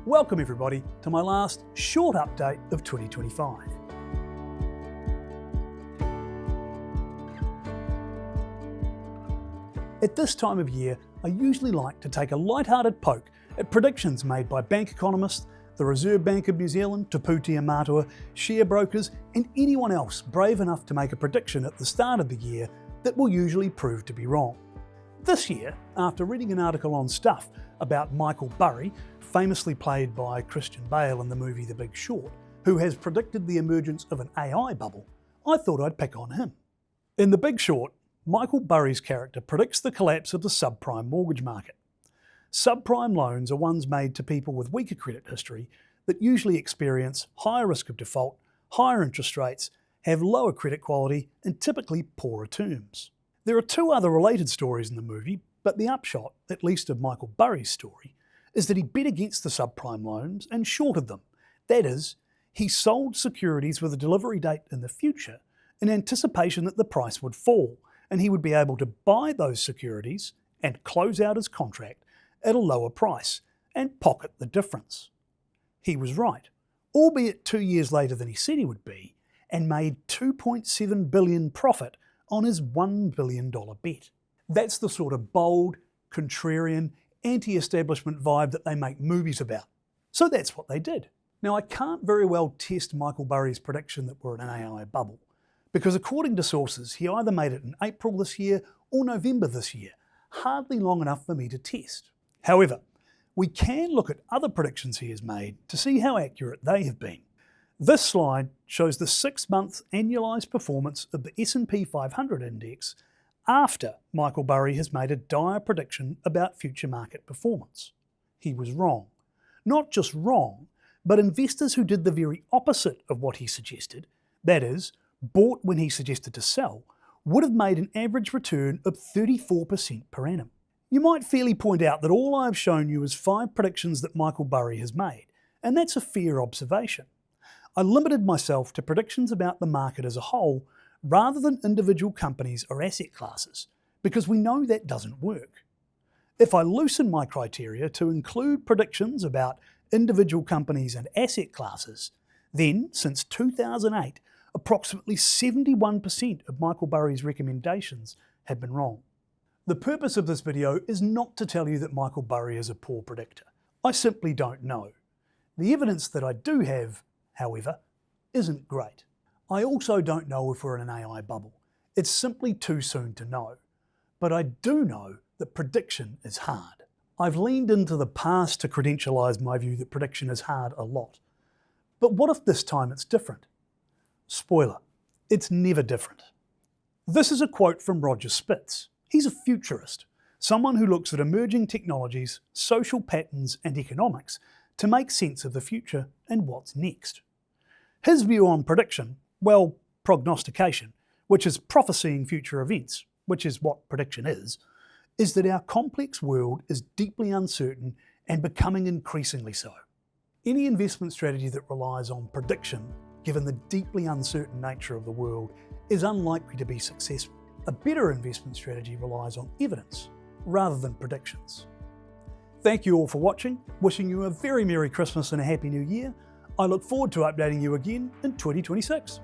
Welcome everybody to my last short update of 2025. At this time of year, I usually like to take a light-hearted poke at predictions made by bank economists, the Reserve Bank of New Zealand, Te Pūtea Mātua, share brokers, and anyone else brave enough to make a prediction at the start of the year that will usually prove to be wrong. This year, after reading an article on Stuff about Michael Burry, famously played by Christian Bale in the movie The Big Short, who has predicted the emergence of an AI bubble, I thought I'd pick on him. In The Big Short, Michael Burry's character predicts the collapse of the subprime mortgage market. Subprime loans are ones made to people with weaker credit history that usually experience higher risk of default, higher interest rates, have lower credit quality, and typically poorer terms. There are two other related stories in the movie, but the upshot, at least of Michael Burry's story, is that he bet against the subprime loans and shorted them. That is, he sold securities with a delivery date in the future in anticipation that the price would fall, and he would be able to buy those securities and close out his contract at a lower price and pocket the difference. He was right, albeit 2 years later than he said he would be, and made $2.7 billion profit on his $1 billion bet. That's the sort of bold, contrarian, anti-establishment vibe that they make movies about. So that's what they did. Now I can't very well test Michael Burry's prediction that we're in an AI bubble, because according to sources, he either made it in April this year or November this year, hardly long enough for me to test. However, we can look at other predictions he has made to see how accurate they have been. This slide shows the 6-month annualised performance of the S&P 500 index after Michael Burry has made a dire prediction about future market performance. He was wrong. Not just wrong, but investors who did the very opposite of what he suggested, that is, bought when he suggested to sell, would have made an average return of 34% per annum. You might fairly point out that all I have shown you is 5 predictions that Michael Burry has made, and that's a fair observation. I limited myself to predictions about the market as a whole rather than individual companies or asset classes, because we know that doesn't work. If I loosen my criteria to include predictions about individual companies and asset classes, then, since 2008, approximately 71% of Michael Burry's recommendations have been wrong. The purpose of this video is not to tell you that Michael Burry is a poor predictor. I simply don't know. The evidence that I do have, however, isn't great. I also don't know if we're in an AI bubble. It's simply too soon to know. But I do know that prediction is hard. I've leaned into the past to credentialise my view that prediction is hard a lot. But what if this time it's different? Spoiler, it's never different. This is a quote from Roger Spitz. He's a futurist, someone who looks at emerging technologies, social patterns and economics to make sense of the future and what's next. His view on prediction, well, prognostication, which is prophesying future events, which is what prediction is that our complex world is deeply uncertain and becoming increasingly so. Any investment strategy that relies on prediction, given the deeply uncertain nature of the world, is unlikely to be successful. A better investment strategy relies on evidence rather than predictions. Thank you all for watching, wishing you a very Merry Christmas and a Happy New Year. I look forward to updating you again in 2026.